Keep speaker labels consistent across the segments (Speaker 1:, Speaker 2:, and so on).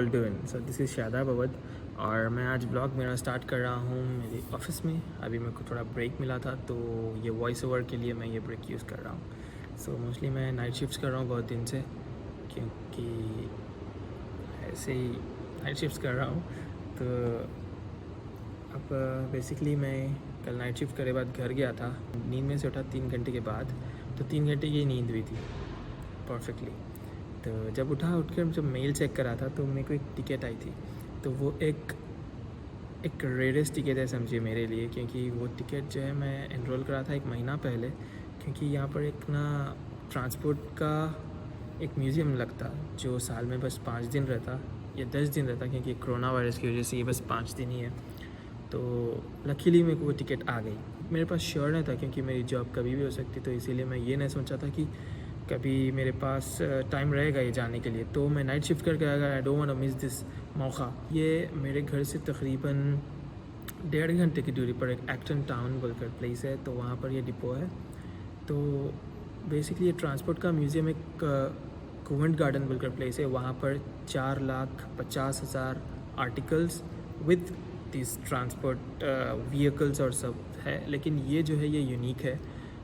Speaker 1: All doing? So this is Shadab Awadh और मैं आज ब्लॉग मेरा स्टार्ट कर रहा हूँ मेरे ऑफिस में। अभी मेरे को थोड़ा ब्रेक मिला था तो ये वॉइस ओवर के लिए मैं ये ब्रेक यूज़ कर रहा हूँ। सो मोस्टली मैं नाइट शिफ्ट्स कर रहा हूँ बहुत दिन से, क्योंकि ऐसे ही नाइट शिफ्ट्स कर रहा हूँ। तो अब बेसिकली मैं कल नाइट शिफ्ट करे बाद घर गया था, नींद में से उठा 3 घंटे के बाद। तो 3 घंटे की नींद हुई थी परफेक्टली। तो जब उठकर जब मेल चेक करा था तो मेरे को एक टिकट आई थी। तो वो एक रेयरेस्ट टिकट है समझिए मेरे लिए, क्योंकि वो टिकट जो है मैं एनरोल करा था 1 महीना पहले। क्योंकि यहाँ पर एक ना ट्रांसपोर्ट का एक म्यूज़ियम लगता जो साल में बस 5 दिन रहता या 10 दिन रहता, क्योंकि कोरोना वायरस की वजह से ये बस 5 दिन ही है। तो लकीली मेरे को वो टिकट आ गई। मेरे पास श्योर नहीं था क्योंकि मेरी जॉब कभी भी हो सकती, तो इसीलिए मैं ये नहीं सोचा था कि कभी मेरे पास टाइम रहेगा ये जाने के लिए। तो मैं नाइट शिफ्ट करके आ गया। I don't want to miss this मौका। ये मेरे घर से तकरीबन 1.5 घंटे की दूरी पर एक एक्टन टाउन बोलकर प्लेस है, तो वहाँ पर ये डिपो है। तो बेसिकली ये ट्रांसपोर्ट का म्यूज़ियम एक कोवेंट गार्डन बोलकर प्लेस है। वहाँ पर 4,50,000 articles with this transport vehicles और सब है। लेकिन ये जो है ये यूनिक है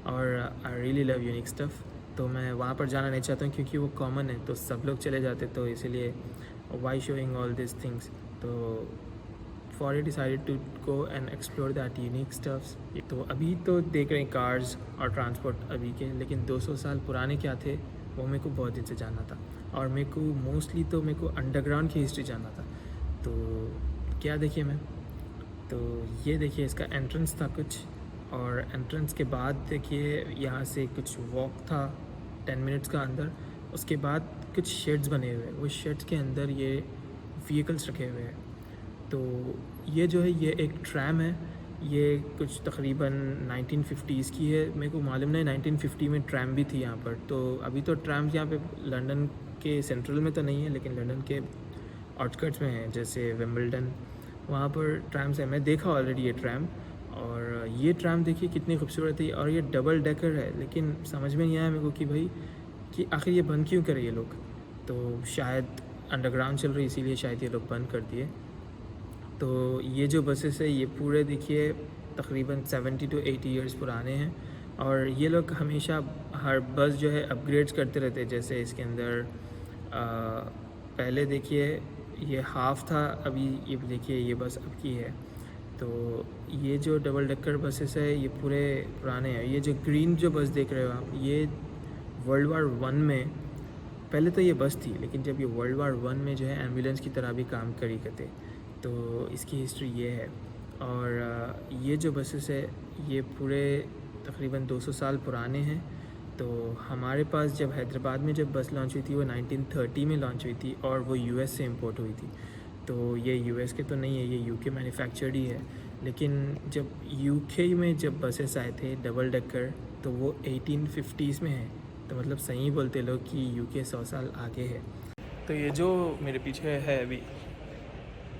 Speaker 1: और I really love unique stuff. तो मैं वहाँ पर जाना नहीं चाहता हूँ क्योंकि वो कॉमन है, तो सब लोग चले जाते, तो इसीलिए why showing all this things. तो for I decided to go and explore that unique stuffs. तो अभी तो देख रहे हैं कार्स और ट्रांसपोर्ट अभी के, लेकिन 200 साल पुराने क्या थे वो मेरे को बहुत दिन से जानना था। और मेरे को मोस्टली तो मेरे को अंडरग्राउंड की हिस्ट्री जानना था। तो क्या देखिए मैं, तो ये देखिए इसका एंट्रेंस था कुछ, और एंट्रेंस के बाद देखिए यहाँ से कुछ वॉक था 10 मिनट्स का अंदर। उसके बाद कुछ शेड्स बने हुए हैं, वो शेड्स के अंदर ये व्हीकल्स रखे हुए हैं। तो ये जो है ये एक ट्रैम है, ये कुछ तकरीबन 1950s की है। मेरे को मालूम नहीं 1950 में ट्रैम भी थी यहाँ पर। तो अभी तो ट्रैम्स यहाँ पे लंदन के सेंट्रल में तो नहीं है, लेकिन लंदन के आउटस्कर्ट्स में है, जैसे विम्बलडन, वहाँ पर ट्रैम्स है। मैं देखा ऑलरेडी ये ट्रैम, और ये ट्रैम देखिए कितनी खूबसूरत है। और ये डबल डेकर है, लेकिन समझ में नहीं आया मेरे को कि भाई कि आखिर ये बंद क्यों करे ये लोग। तो शायद अंडरग्राउंड चल रही इसीलिए शायद ये लोग बंद कर दिए। तो ये जो बसेस है ये पूरे देखिए तकरीबन 70 to 80 ईयर्स पुराने हैं, और ये लोग हमेशा हर बस जो है अपग्रेड्स करते रहते हैं। जैसे इसके अंदर पहले देखिए ये हाफ़ था, अभी ये देखिए ये बस अब की है। तो ये जो डबल डेकर बसेस है ये पूरे पुराने हैं। ये जो ग्रीन जो बस देख रहे हो आप, ये वर्ल्ड वार 1 में पहले तो ये बस थी, लेकिन जब ये वर्ल्ड वार 1 में जो है एम्बुलेंस की तरह भी काम करी करते, तो इसकी हिस्ट्री ये है। और ये जो बसेस है ये पूरे तकरीबन 200 साल पुराने हैं। तो हमारे पास जब हैदराबाद में जब बस लॉन्च हुई थी वो 1930 में लॉन्च हुई थी, और वो यूएस से इंपोर्ट हुई थी। तो ये यूएस के तो नहीं है, ये यूके मैन्युफैक्चर्ड ही है। लेकिन जब यूके में जब बसेस आए थे डबल डेकर, तो वो 1850s में है। तो मतलब सही बोलते लोग कि यूके 100 साल आगे है। तो ये जो मेरे पीछे है अभी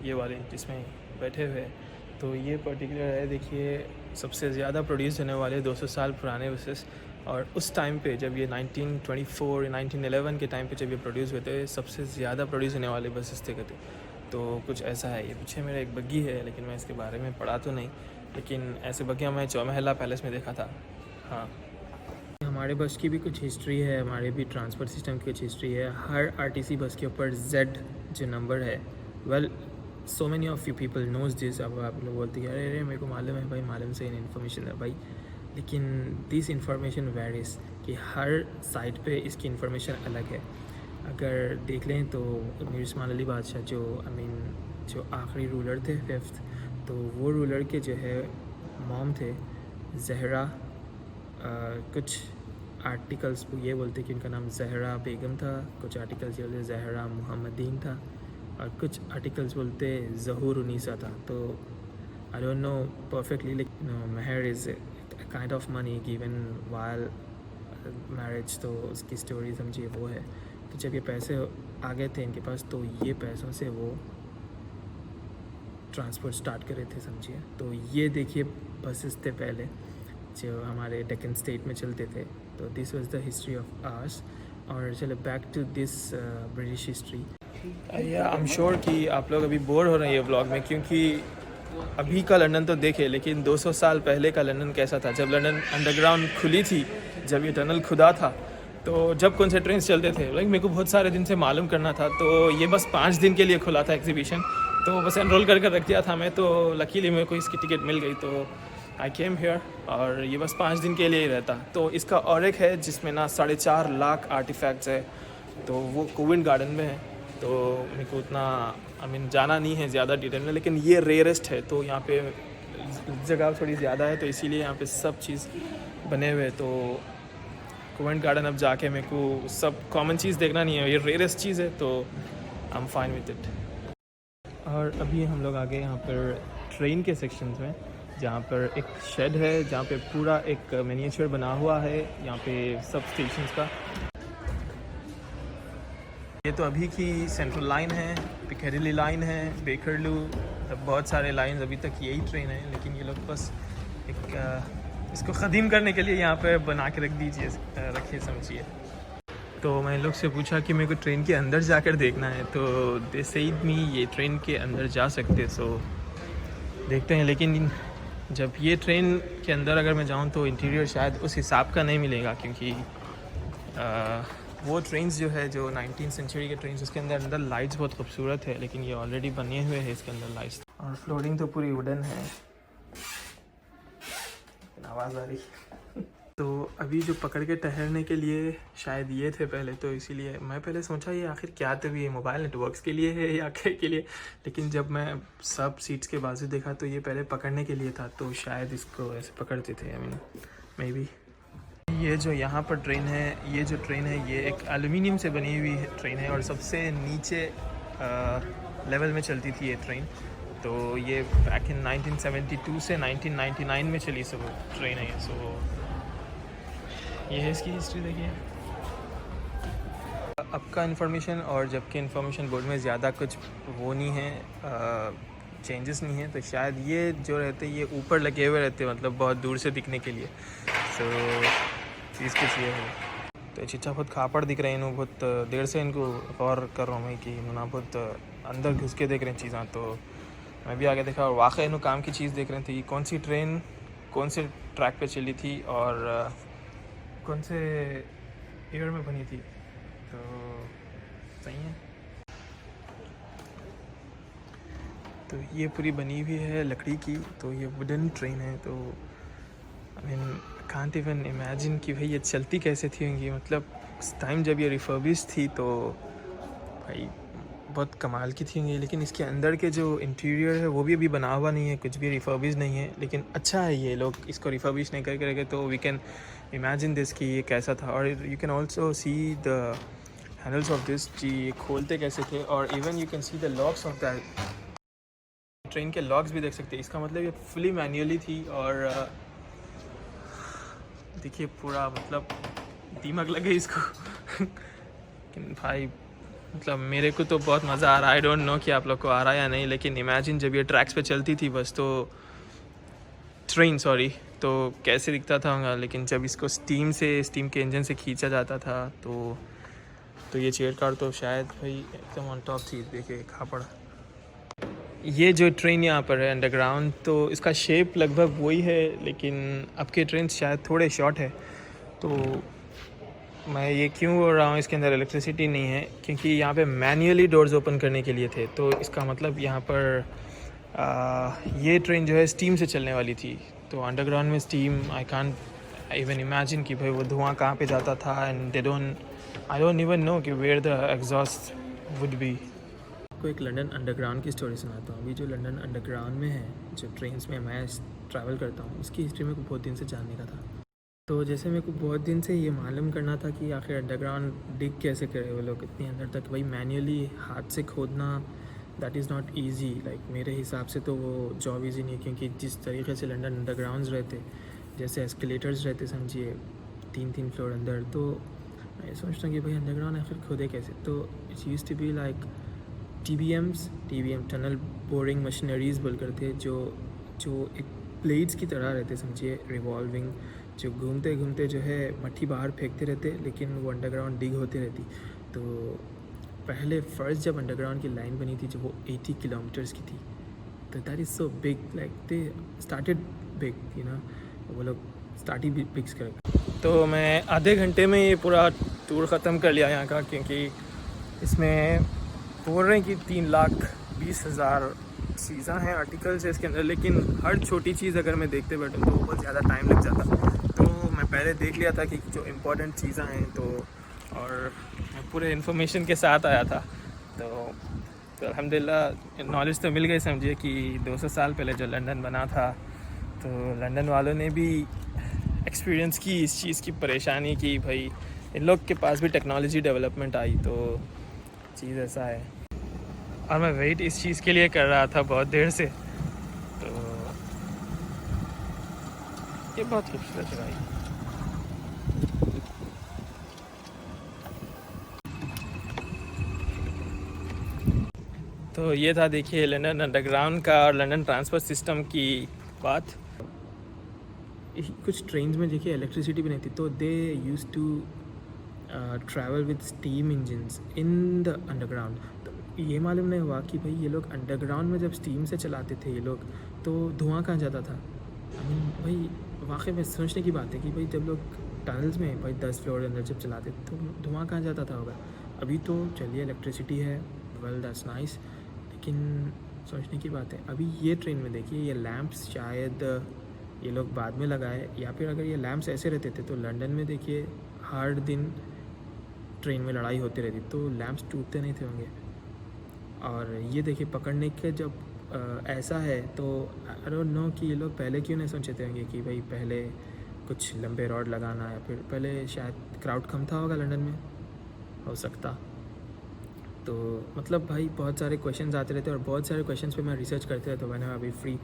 Speaker 1: ये वाले जिसमें बैठे हुए हैं, तो ये पर्टिकुलर है देखिए सबसे ज़्यादा प्रोड्यूस होने वाले 200 साल पुराने बसेस। और उस टाइम पे जब ये 1924 या 1911 के टाइम पे जब ये प्रोड्यूस हुए थे, सबसे ज़्यादा प्रोड्यूस होने वाले बसेस थे कहते। तो कुछ ऐसा है। ये पीछे मेरा एक बग्गी है, लेकिन मैं इसके बारे में पढ़ा तो नहीं, लेकिन ऐसे बग्गियाँ मैं चौमहला पैलेस में देखा था। हाँ, हमारे बस की भी कुछ हिस्ट्री है, हमारे भी ट्रांसपोर्ट सिस्टम की कुछ हिस्ट्री है। हर आरटीसी बस के ऊपर जेड जो नंबर है, well so many of you people knows this. अब आप लोग बोलते हैं अरे अरे मेरे को मालूम है भाई, मालूम से इन्फॉर्मेशन है भाई, लेकिन दिस इन्फॉर्मेशन वेरीज कि हर साइट पे इसकी इन्फॉर्मेशन अलग है। अगर देख लें तो मीर उस्मान अली बादशाह जो आखिरी रूलर थे 5th, तो वो रूलर के जो है मॉम थे जहरा। कुछ आर्टिकल्स ये बोलते कि उनका नाम जहरा बेगम था, कुछ आर्टिकल्स ये बोलते जहरा मुहम्मदीन था, और कुछ आर्टिकल्स बोलते ज़हूर उनीसा था। तो आई डोंट नो परफेक्टली, लेकिन महर is kind of money given while marriage. तो उसकी स्टोरी समझिए वो है। तो जब ये पैसे आ गए थे इनके पास, तो ये पैसों से वो ट्रांसपोर्ट स्टार्ट करे थे समझिए। तो ये देखिए बसेस थे पहले जो हमारे डेक्कन स्टेट में चलते थे। तो this was the history of ours. और चलो back to this British history. I am sure कि आप लोग अभी बोर हो रहे हैं ये व्लॉग में, क्योंकि अभी का लंदन तो देखे, लेकिन 200 साल पहले का लंदन कैसा था, जब लंदन अंडरग्राउंड खुली थी, जब ये टनल खुदा था, तो जब कौन से ट्रेन चलते थे। लाइक मेरे को बहुत सारे दिन से मालूम करना था, तो ये बस 5 दिन के लिए खुला था एग्जीबिशन, तो बस एनरोल कर रख दिया था मैं, तो लकीली मेरे को इसकी टिकट मिल गई, तो आई केम हेयर। और ये बस 5 दिन के लिए ही रहता। तो इसका और एक है जिसमें ना 4.5 लाख आर्टिफैक्ट्स है, तो वो कोविंट गार्डन में है। तो मेरे को उतना जाना नहीं है ज़्यादा डिटेल में, लेकिन ये रेयरेस्ट है, तो यहाँ पे जगह थोड़ी ज़्यादा है, तो इसीलिए यहाँ पे सब चीज़ बने हुए। तो कोविंट गार्डन अब जाके मेरे को सब कॉमन चीज़ देखना नहीं है, ये रेयरेस्ट चीज़ है, तो I am fine with it. और अभी हम लोग आ गए यहाँ पर ट्रेन के सेक्शंस में, जहाँ पर एक शेड है, जहाँ पे पूरा एक मिनिएचर बना हुआ है यहाँ पे सब स्टेशंस का। ये तो अभी की सेंट्रल लाइन है, पिकेडिली लाइन है, बेकरलू, बहुत सारे लाइन अभी तक यही ट्रेन है, लेकिन ये लोग बस एक इसको ख़दीम करने के लिए यहाँ पे बना के रखिए समझिए। तो मैं लोग से पूछा कि मेरे को ट्रेन के अंदर जाकर देखना है, तो दे सेड मी ये ट्रेन के अंदर जा सकते, सो देखते हैं। लेकिन जब ये ट्रेन के अंदर अगर मैं जाऊँ तो इंटीरियर शायद उस हिसाब का नहीं मिलेगा, क्योंकि वो ट्रेन्स जो है जो 19वीं सेंचुरी के ट्रेन्स, उसके अंदर लाइट्स बहुत खूबसूरत है, लेकिन ये ऑलरेडी बने हुए हैं इसके अंदर लाइट्स, और फ्लोरिंग तो पूरी वुडन है। आवाज़ आ रही तो अभी जो पकड़ के ठहरने के लिए शायद ये थे पहले, तो इसीलिए मैं पहले सोचा ये आखिर क्या थे, ये मोबाइल नेटवर्क्स के लिए है या क्या के लिए, लेकिन जब मैं सब सीट्स के बाजू देखा तो ये पहले पकड़ने के लिए था, तो शायद इसको ऐसे पकड़ते थे, मे बी। ये जो यहाँ पर ट्रेन है, ये जो ट्रेन है ये एक एल्यूमिनियम से बनी हुई ट्रेन है, और सबसे नीचे लेवल में चलती थी ये ट्रेन। तो ये बैक इन 1972 से 1999 में चली सब ट्रेन है। सो ये है इसकी हिस्ट्री, देखिए। अब का इन्फॉर्मेशन और जबकि इन्फॉर्मेशन बोर्ड में ज़्यादा कुछ वो नहीं है, चेंजेस नहीं है, तो शायद ये जो रहते ये ऊपर लगे हुए रहते, मतलब बहुत दूर से दिखने के लिए। सो चीज़ कुछ ये है। तो चिच्चा बहुत खापड़ दिख रहे हैं, इन्हों बहुत देर से इनको गौर कर रहा हूँ मैं कि इन्होंने बहुत अंदर घुस के देख रहे हैं चीज़ें, तो मैं भी आगे देखा और वाकई इन्हों काम की चीज़ देख रहे थे कि कौन सी ट्रेन कौन से ट्रैक पे चली थी और कौन से ईयर में बनी थी, तो सही है। तो ये पूरी बनी हुई है लकड़ी की, तो ये वुडन ट्रेन है, तो कांट इवन इमेजिन कि भाई ये चलती कैसे थी होंगी, मतलब उस टाइम जब ये रिफर्बिश थी तो भाई बहुत कमाल की थी होंगी। लेकिन इसके अंदर के जो इंटीरियर है वो भी अभी बना हुआ नहीं है, कुछ भी रिफर्बिश नहीं है, लेकिन अच्छा है ये लोग इसको रिफर्बिश नहीं करके रखे, तो वी कैन इमेजिन दिस कि ये कैसा था। और you can also see the handles of this कि ये खोलते कैसे थे, और even you can see the locks of that train के लॉक्स भी देख सकते हैं। इसका मतलब ये फुली मैन्युअली थी, और देखिए पूरा मतलब दिमाग लगे इसको लेकिन भाई मतलब मेरे को तो बहुत मज़ा आ रहा है। आई डोंट नो कि आप लोग को आ रहा है या नहीं, लेकिन इमेजिन जब ये ट्रैक्स पे चलती थी बस, तो ट्रेन तो कैसे दिखता था होगा। लेकिन जब इसको स्टीम के इंजन से खींचा जाता था तो ये चेयर कार तो शायद भाई एकदम ऑन टॉप थी। देखिए खापड़, ये जो ट्रेन यहाँ पर है अंडरग्राउंड, तो इसका शेप लगभग वही है, लेकिन अब के ट्रेन शायद थोड़े शॉर्ट है। तो मैं ये क्यों बोल रहा हूँ इसके अंदर इलेक्ट्रिसिटी नहीं है, क्योंकि यहाँ पे मैन्युअली डोर्स ओपन करने के लिए थे। तो इसका मतलब यहाँ पर ये ट्रेन जो है स्टीम से चलने वाली थी। तो अंडरग्राउंड में steam, I can't even imagine कि भाई वो धुआं कहाँ पे जाता था, and I don't even know कि where the exhaust would be. आपको एक लंदन अंडरग्राउंड की स्टोरी सुनाता हूँ। अभी जो लंदन अंडरग्राउंड में है, जो ट्रेन्स में मैं ट्रैवल करता हूँ, उसकी हिस्ट्री मेरे को बहुत दिन से जानने का था। तो जैसे मेरे को बहुत दिन से ये मालूम करना था कि आखिर अंडरग्राउंड डिग कैसे करे वो लोग इतनी अंदर तक। भाई मैन्युअली हाथ से खोदना that is not easy. Like मेरे हिसाब से तो वो जॉब ईजी नहीं है, क्योंकि जिस तरीके से लंदन अंडरग्राउंड्स रहते, जैसे एस्केलेटर्स रहते समझिए 3-3 फ्लोर अंदर, तो मैं सोचता हूँ कि भाई अंडरग्राउंड आखिर खोदे कैसे। तो it's used to be like TBM tunnel boring machineries बोल करते, जो एक प्लेट्स की तरह रहते समझिए, रिवॉल्विंग, जो घूमते घूमते जो है मट्टी बाहर फेंकते रहते, लेकिन वो अंडरग्राउंड डिग होती रहती। तो पहले फर्स्ट जब अंडरग्राउंड की लाइन बनी थी जो वो 80 किलोमीटर्स की थी, तो that is so big, like they started big, you know, वो लोग स्टार्ट ही बिग कर। तो मैं आधे घंटे में ये पूरा टूर ख़त्म कर लिया यहाँ का, क्योंकि इसमें बोल रहे हैं कि 3,20,000 चीज़ें हैं, आर्टिकल्स है इसके अंदर, लेकिन हर छोटी चीज़ अगर मैं देखते बैठूँ तो बहुत ज़्यादा टाइम लग जाता। तो मैं पहले देख लिया था कि जो इम्पोर्टेंट चीज़ें हैं, तो और मैं पूरे इन्फॉर्मेशन के साथ आया था। तो अल्हम्दुलिल्लाह नॉलेज तो मिल गई। समझिए कि 200 साल पहले जो लंदन बना था, तो लंदन वालों ने भी एक्सपीरियंस की इस चीज़ की परेशानी की, भाई इन लोग के पास भी टेक्नोलॉजी डेवलपमेंट आई, तो चीज़ ऐसा है। और मैं वेट इस चीज़ के लिए कर रहा था बहुत देर से, तो ये बहुत खूबसूरत है भाई। तो ये था देखिए लंदन अंडरग्राउंड का और लंदन ट्रांसपोर्ट सिस्टम की बात। कुछ ट्रेन्स में देखिए इलेक्ट्रिसिटी भी नहीं थी, तो they use to travel with steam engines in the underground. तो ये मालूम नहीं हुआ कि भाई ये लोग अंडरग्राउंड में जब स्टीम से चलाते थे ये लोग, तो धुआं कहाँ जाता था। आई मीन भाई वाकई में सोचने की बात है कि भाई जब लोग टनल्स में भाई 10 फ्लोर अंदर जब चलाते थे तो धुआं कहाँ जाता था होगा। अभी तो चलिए इलेक्ट्रिसिटी है, वेल दैट्स नाइस, लेकिन सोचने की बात है। अभी ये ट्रेन में देखिए ये लैंप्स शायद ये लोग बाद में लगाए, या फिर अगर ये लैंप्स ऐसे रहते थे तो लंदन में देखिए हर दिन ट्रेन में लड़ाई होती रहती, तो लैंप्स टूटते नहीं थे होंगे। और ये देखिए पकड़ने के जब ऐसा है, तो आई डोंट नो कि ये लोग पहले क्यों नहीं सोचे थे होंगे कि भाई पहले कुछ लंबे रॉड लगाना, या फिर पहले शायद क्राउड कम था होगा लंदन में, हो सकता। तो मतलब भाई बहुत सारे क्वेश्चंस आते रहते हैं, और बहुत सारे क्वेश्चंस पे मैं रिसर्च करते रहता हूँ। मैंने अभी फ्री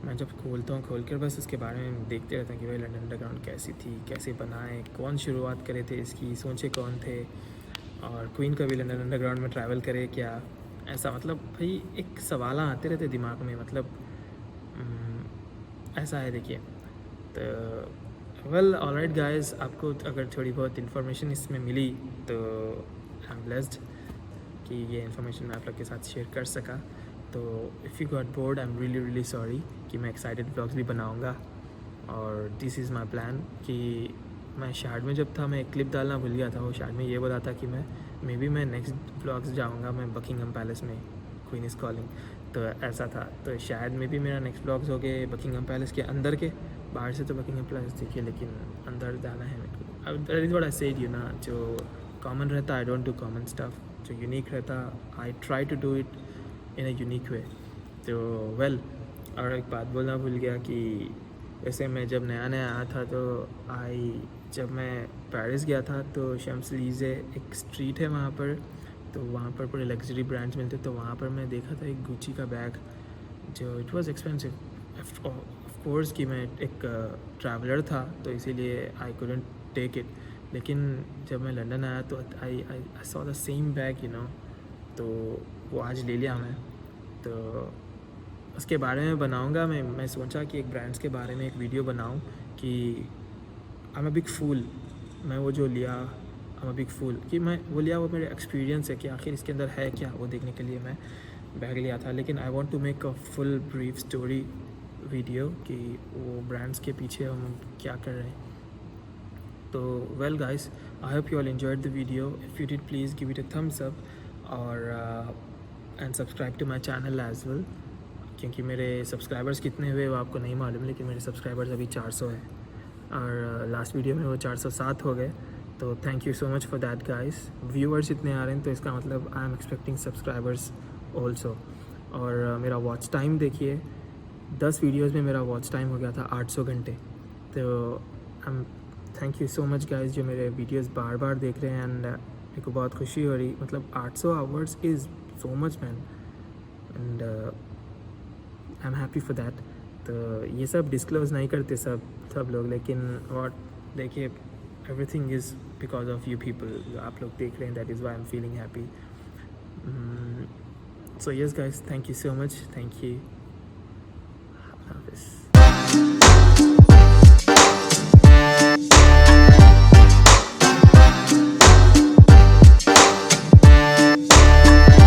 Speaker 1: मैं जब खोलता हूँ खोल कर बस उसके बारे में देखते रहता हूँ कि भाई लंदन अंडरग्राउंड कैसी थी, कैसे बनाए, कौन शुरुआत करे थे इसकी, सोचे कौन थे, और क्वीन कभी लंदन अंडरग्राउंड में ट्रैवल करे क्या, ऐसा। मतलब भाई एक सवाल आते रहते दिमाग में, मतलब ऐसा है देखिए। तो वेल ऑलराइट गाइस, आपको अगर थोड़ी बहुत इन्फॉर्मेशन इसमें मिली तो आई एम ब्लेस्ड कि ये इन्फॉर्मेशन मैं आप लोग के साथ शेयर कर सका। तो if you got bored I am really sorry कि मैं एक्साइटेड ब्लॉग्स भी बनाऊंगा, और दिस इज़ माई प्लान कि मैं शार्ड में जब था मैं एक क्लिप डालना भूल गया था। वो शार्ड में ये बोला था कि मैं नेक्स्ट ब्लॉग्स जाऊंगा मैं बकिंगम पैलेस में, क्वीन इज़ कॉलिंग, तो ऐसा था। तो शायद में भी मेरा नेक्स्ट ब्लॉग्स हो गए बकिंगम पैलेस के अंदर के, बाहर से तो बकिंगम पैलेस देखिए, लेकिन अंदर जाना है मेरे को। अब that is what I said, you ना, जो कॉमन रहता I don't do common stuff, जो यूनिक रहता I try to do it in a unique way. तो वेल, और एक बात बोलना भूल गया कि वैसे मैं जब नया आया था, तो जब मैं पेरिस गया था तो शम्स-एलीज़े एक स्ट्रीट है वहाँ पर, तो वहाँ पर पूरे लग्जरी ब्रांड्स मिलते, तो वहाँ पर मैं देखा था एक गुच्ची का बैग, जो it was expensive of course कि मैं एक ट्रैवलर था तो इसीलिए आई कुडंट टेक इट। लेकिन जब मैं लंदन आया तो I saw the same bag, you know, तो वो आज ले लिया मैं। तो उसके बारे में बनाऊंगा मैं सोचा कि एक ब्रांड्स के बारे में एक वीडियो बनाऊं कि आई एम अ बिग फूल, मैं वो जो लिया आई एम अ बिग फूल कि मैं वो लिया, वो मेरे एक्सपीरियंस है कि आखिर इसके अंदर है क्या, वो देखने के लिए मैं बैग लिया था। लेकिन I want to make a full brief story video कि वो ब्रांड्स के पीछे हम क्या कर रहे हैं। तो well guys, I hope you all enjoyed the video. If you did please give it a thumbs up और and subscribe to my channel as well, क्योंकि मेरे सब्सक्राइबर्स कितने हुए वो आपको नहीं मालूम, लेकिन मेरे सब्सक्राइबर्स अभी 400 है, और लास्ट वीडियो में वो 407 हो गए। तो thank you so much for that guys. Viewers इतने आ रहे हैं तो इसका मतलब I am expecting subscribers also. और मेरा वॉच टाइम देखिए, 10 वीडियोज़ में मेरा वॉच टाइम हो गया था 800 घंटे। तो I am thank you so much guys जो मेरे वीडियोज़ बार बार देख रहे हैं, एंड मेरे को बहुत खुशी हो रही, मतलब 800 hours is so much man, and I am happy for that. तो ये सब डिस्क्लोज़ नहीं करते सब लोग, लेकिन व्हाट देखिए everything is because of you people, जो आप लोग देख रहे हैं, that is why I am feeling happy. So yes guys, thank you so much, thank you. हाफिज़।